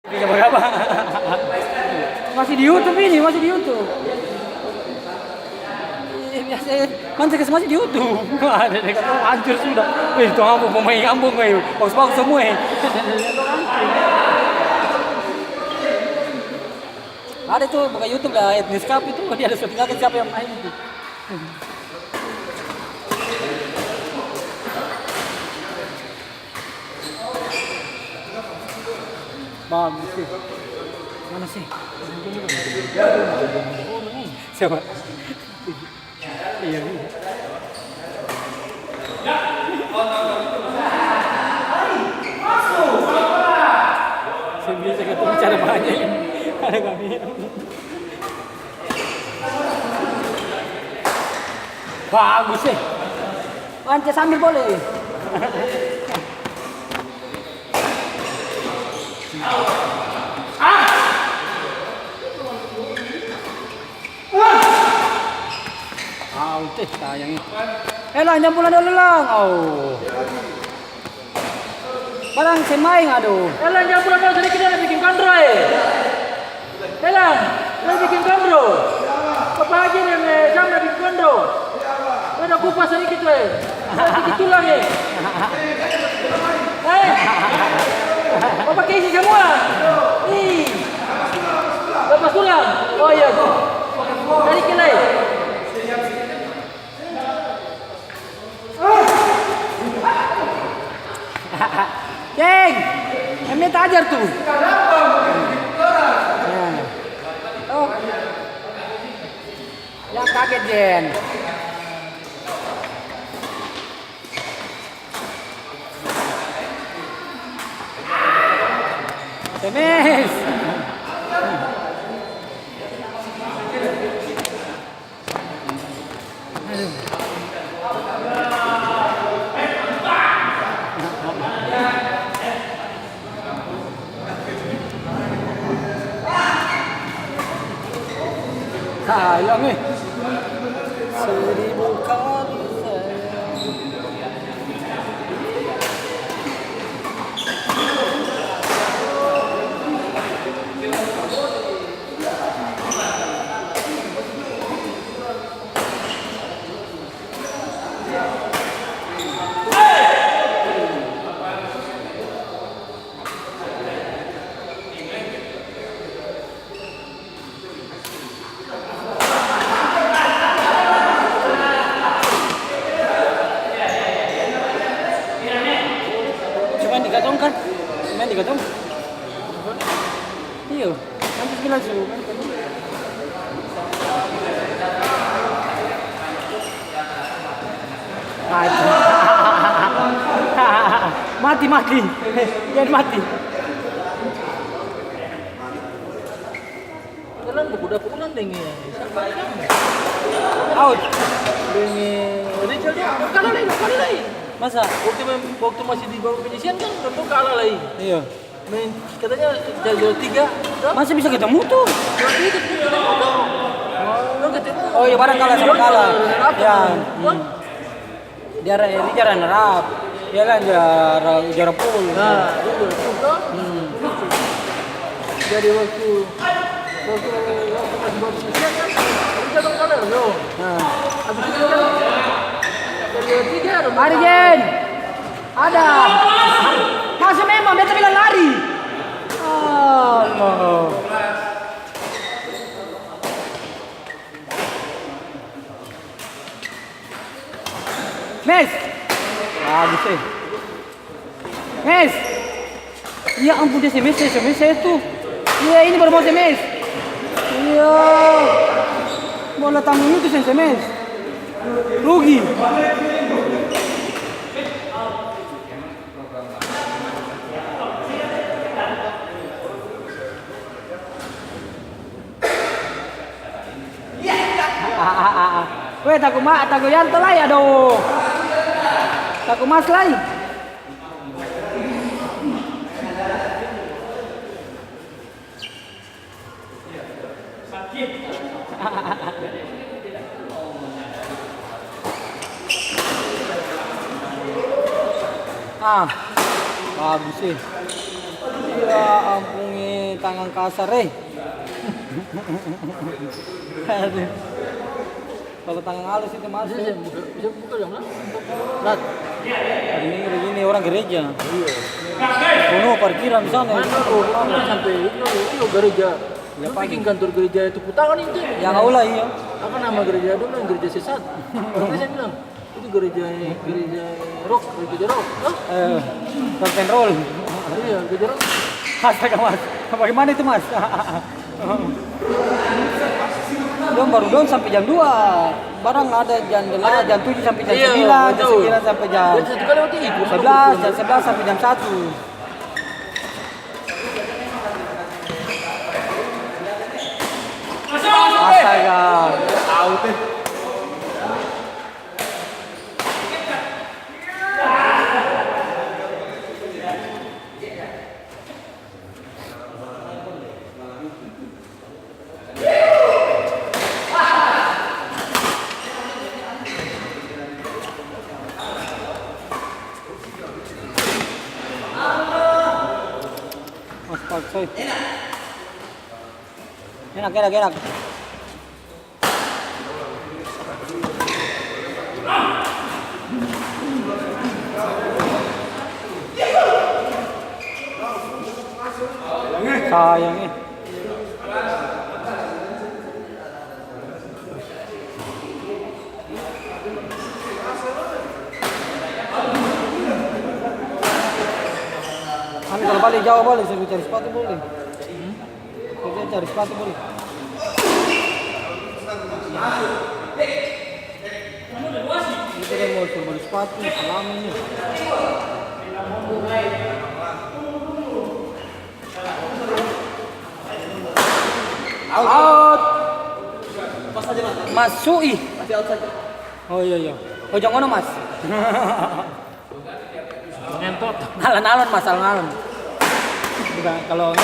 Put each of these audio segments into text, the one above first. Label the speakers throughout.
Speaker 1: Bisa berapa? Masih di YouTube ini, masih di YouTube. Biasa Manchester masih di YouTube. Ada dekat hancur sudah. Wih, itu apa pemain kampung kayu. Bagus-bagus semua. Ada tuh buka YouTube lah etnis cup itu dia ada settingnya siapa yang main itu. Bagus sih. Mana sih? Siapa? Iya. Saya bisa ketemu cara banyak ini. Ada kami. Bagus sih. Ance sambil boleh. Sayangnya. Lang, jangan pulang dulu lang. Oh. Parang semaing aduh.
Speaker 2: Lang, jangan pulang dulu sedikit dia bikin kontrol. Lang, dia bikin kontrol. Pagi nih, jam dia bikin kontrol. Ada kupas sedikit weh. Sedikit tulang ya. Kau pakai isi semua. Nih. Lepas tulang. Oh iya. Dari kilai.
Speaker 1: Ceng, Emet ajar tuh. Oh, yang kaget Jen. Temes. Sayang nih. 1000 kali sayang. Digatong kan? Main digatong? Iya, nanti bilang suruh kan? Mati. Mati. Jangan mati.
Speaker 2: Kalian budak pulang dengan
Speaker 1: Out.
Speaker 2: dengan Richard kalah lagi.
Speaker 1: Masa?
Speaker 2: Waktu masih di bawah penyisian kan udah kalah lagi.
Speaker 1: Iya.
Speaker 2: Main katanya juara 3.
Speaker 1: Masih bisa ketemu tuh.
Speaker 2: Juara 3 ketemu tuh.
Speaker 1: Oh iya barang kalah sama kalah. Ya. Ini jarang nerap. Dia kan juara pool.
Speaker 2: Nah, itu tuh. Jadi waktu masih bawah penyisian kan kita dong kalah loh.
Speaker 1: Nah.
Speaker 2: Habis itu kan
Speaker 1: Arjen, ada. Masih memang beta bilang lari. Allah. Mes. Bagus sih. Mes. Ya ampun dia SMS itu. Iya ini baru mau SMS. Iya. Bola tanggung itu SMS. Rugi. Weh taku yanto lah ya do. Taku mas lah. Bagus sih. Ya ampun. tangan kasar Aduh. Kalau tangan halus itu masuk.
Speaker 2: Bisa buka dong lah. Lat.
Speaker 1: Ini orang gereja. Iya. Penuh parkiran di sana.
Speaker 2: Mana sampai itu gereja. Lu bikin kantor gereja itu putangan itu.
Speaker 1: Yang aula iya.
Speaker 2: Apa nama gereja dulu? Gereja sesat. Orang saya bilang itu gereja rock, gereja rock.
Speaker 1: Rock and roll.
Speaker 2: Iya, gereja rock.
Speaker 1: Astaga mas, bagaimana itu mas? Dong baru dong sampai jam 2. Barang ada jam 7 sampai jam 9, jam 9 sampai jam 11, jam 11 sampai jam 1. Astaga. Out. Mas Paksoy. Enak. Sayangnya. Kalau balik jauh boleh, saya cari sepatu boleh. Saya cari sepatu boleh. Ini dia mau beli sepatu, selama ini. Out. Mas Sui. Oh iya. Oh jangan mas.
Speaker 2: Ngentot.
Speaker 1: Alon-alon mas, alon-alon. Bukan kalau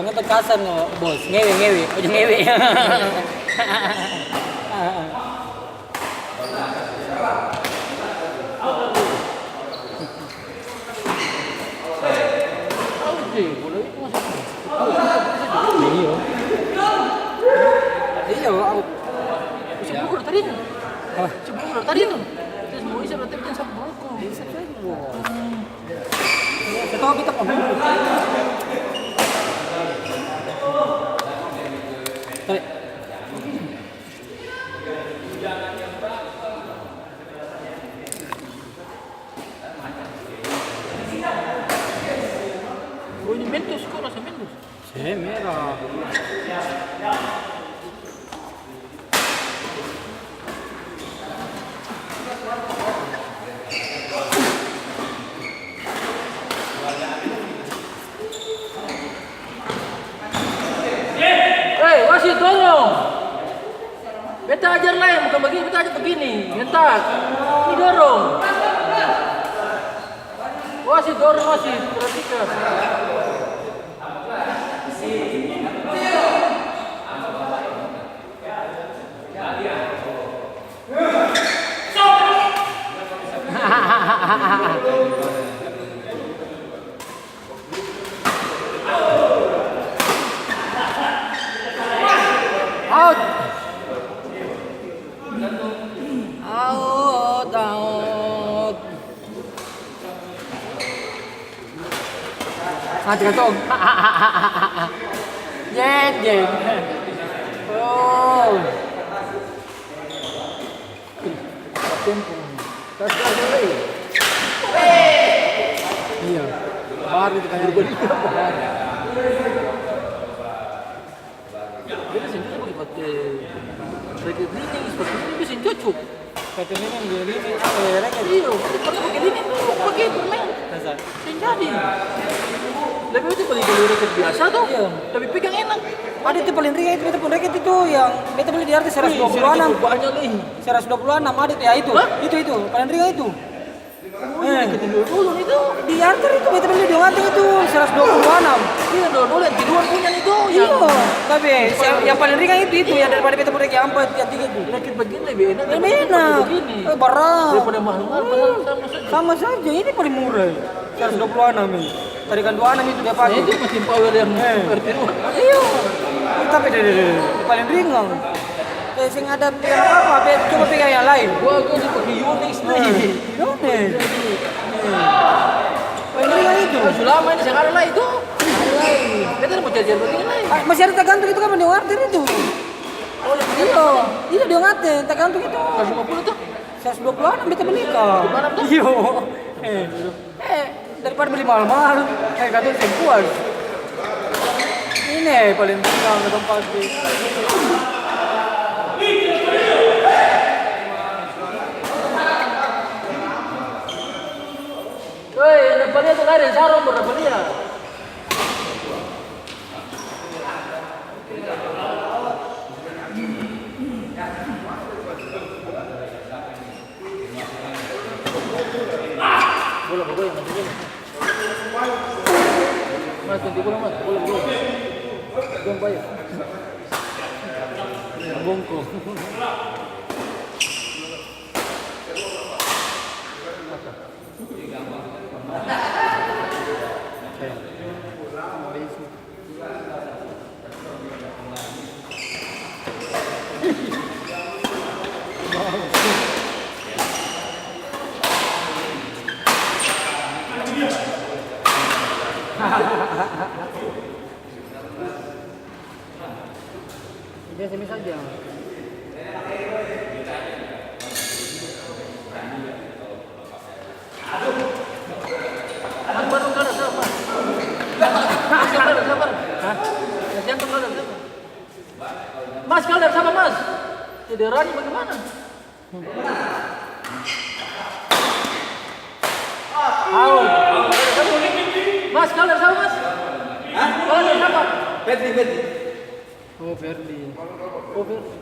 Speaker 1: ngetot kasar no bos, ngewe. Oh jangan ngewe. Iya, aku
Speaker 2: Sebelum tadi tu. Sebelum tadi tu. Terus mau isi berarti macam sabun aku.
Speaker 1: tahu kita pun. Tarik.
Speaker 2: Oh ini Mentos kok rasa Mentos.
Speaker 1: Merah.
Speaker 2: Wasit dorong. Beta ajar lain, bukan begini, beta ajar begini. Ngentak. Ini dorong. Wasit dorong, wasit. Perhatikan.
Speaker 1: Out. Out, out. Hati kantong. Jeng. Oh. Iya. Baru itu kayak
Speaker 2: Dia sendiri boleh pakai racket ini seperti ini bisa cocok.
Speaker 1: Kata ini yang dia ini racket.
Speaker 2: Iya, pakai ini dulu, pakai permen. Jadi lebih itu paling beli racket biasa tuh.
Speaker 1: Iya.
Speaker 2: Tapi pegang enak.
Speaker 1: Ada itu paling ringan itu beta pun racket itu yang beta beli di artis 126.
Speaker 2: Banyak nih.
Speaker 1: 126 ada tuh ya itu.
Speaker 2: Hah?
Speaker 1: Itu paling ringan itu.
Speaker 2: Dulu itu
Speaker 1: Di artis itu beta beli di Wanting itu 126.
Speaker 2: iya dulu yang tiduran punya itu
Speaker 1: Iya, tapi yang paling ringan itu yang daripada beta pun racket 4 yang 3 itu.
Speaker 2: racket begini lebih enak.
Speaker 1: Lebih enak.
Speaker 2: Begini.
Speaker 1: Berat.
Speaker 2: Daripada mahal-mahal padahal sama saja.
Speaker 1: Sama saja, ini paling murah. 126 ini. Tarikan 26 itu dia pakai.
Speaker 2: Itu mesin power yang bertiruan.
Speaker 1: Iya. Tapi deh, paling ringan. Kayak sing ada yang apa? Coba pegang yang lain.
Speaker 2: Gua sih pakai Unix nih.
Speaker 1: Unix. Paling ringan itu.
Speaker 2: Sudah lama ini sekarang lah itu. Kita mau jajan begini lah.
Speaker 1: Masih ada tergantung itu kan dia ngerti itu.
Speaker 2: Oh,
Speaker 1: Iya dia ngerti tergantung itu.
Speaker 2: 150 tuh.
Speaker 1: 126 kita menikah.
Speaker 2: Gimana tuh?
Speaker 1: Iya. Daripada beli mahal-mahal, katanya saya puas. Ini paling ringan ke tempat di.
Speaker 2: Woi, depannya tuh ada sarung berapa dia? Bola bola yang nanti bola. Mas ganti bola mas, bola bola. Jangan bayar.
Speaker 1: Bongko. Dia semi saja.
Speaker 2: Baru kalah siapa? Sabar. Hah? Siapa kalah siapa? Mas kalah siapa mas? Cederanya bagaimana? Out. Mas kalah siapa mas? Kalah siapa?
Speaker 1: Petri.
Speaker 2: Oh Ferdi. Oh Ferdi.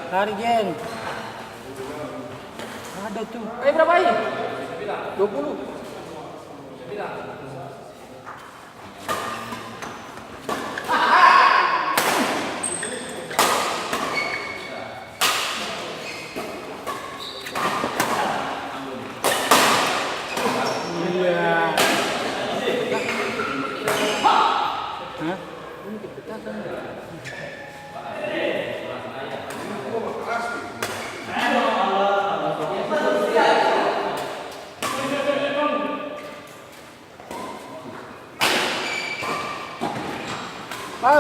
Speaker 1: Lari Jen. Ada tuh.
Speaker 2: Berapa ini? 20.
Speaker 1: Iya. Hah?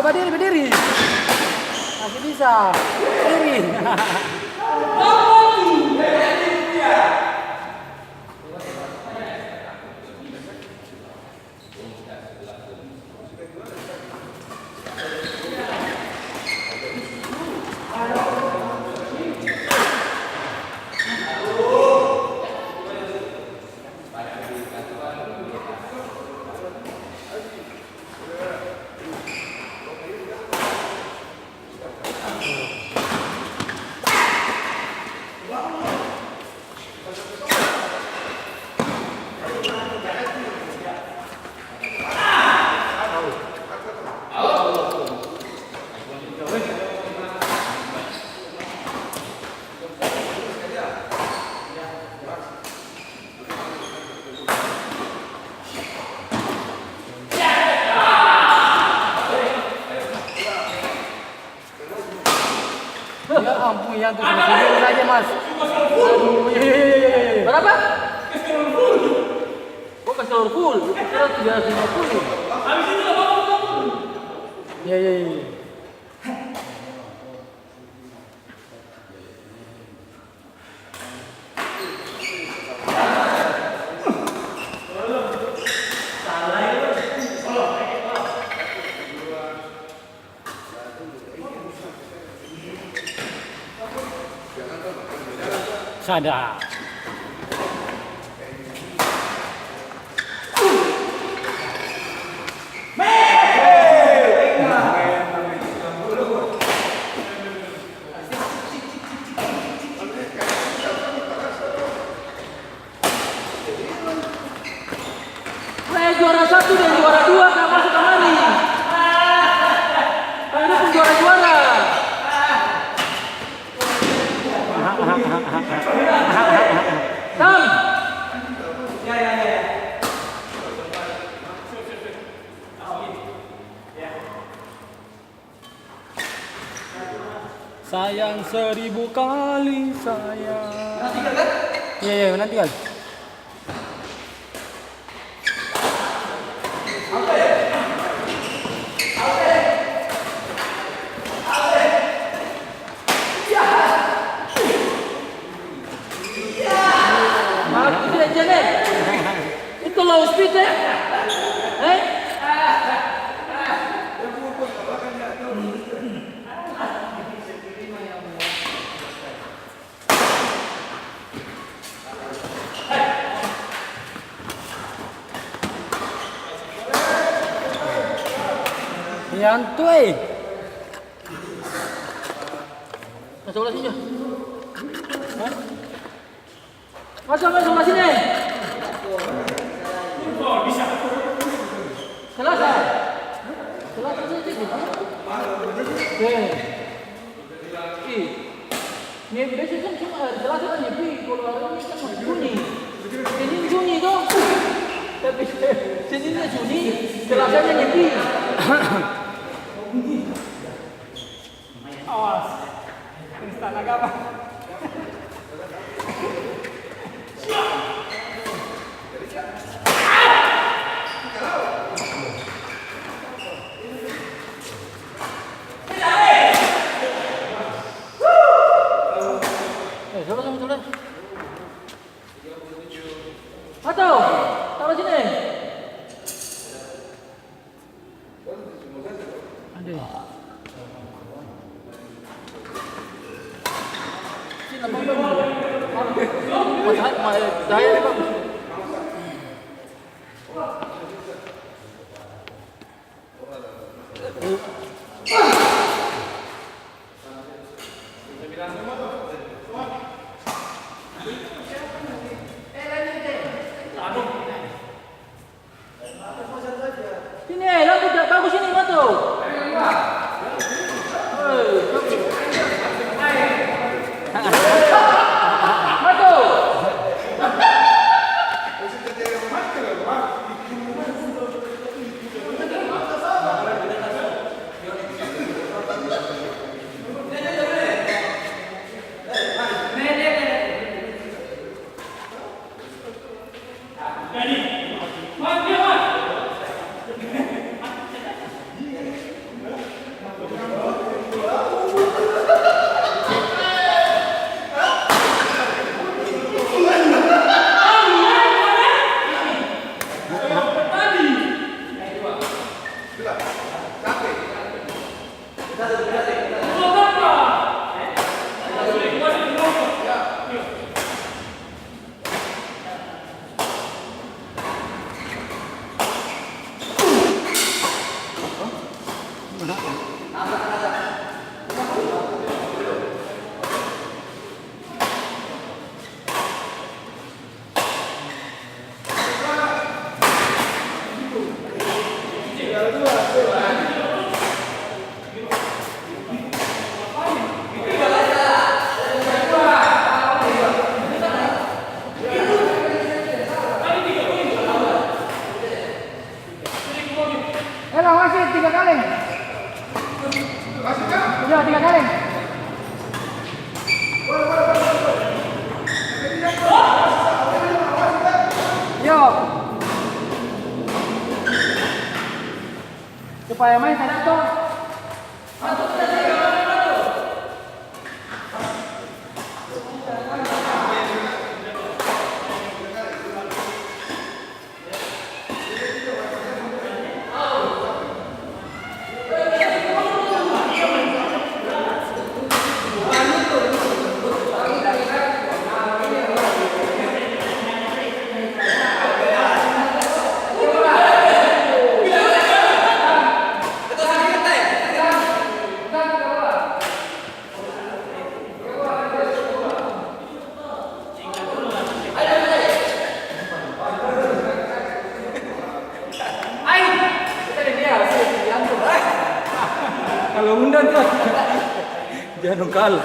Speaker 1: Berdiri. Masih bisa. Berdiri. Ya ampun, yang tuh sendiri saja mas. Aduh,
Speaker 2: Berapa? Kok kasih telur full? Kira 350.
Speaker 1: Iya. Sada.
Speaker 2: Juara 1 dan juara 2 gak masuk kemari. Kalau itu pun juara-juara. Tam.
Speaker 1: Sayang 1000 kali sayang. Iya, menang tinggal.
Speaker 2: Itu low speed ya?
Speaker 1: Nyantui.
Speaker 2: Masuk bola sini. Masuk sini. Selesai. Selesai sedikit. Oke. Ini biasa kan cuma selesai kan nyepi. Kalau ini kan sunyi. Ini sunyi tuh. Tapi sini sunyi. Selesainya nyepi.
Speaker 1: Awas. Instan agama.
Speaker 2: Atau taruh sini.
Speaker 1: Aduh.
Speaker 2: Sini daya bagus. Sini, lampu bagus ini, Matu. Matu. Wasit 3 kali. Ya 3 kali. Yo. Supaya main tidak tuh.
Speaker 1: Kalau undang tuh jangan kalah.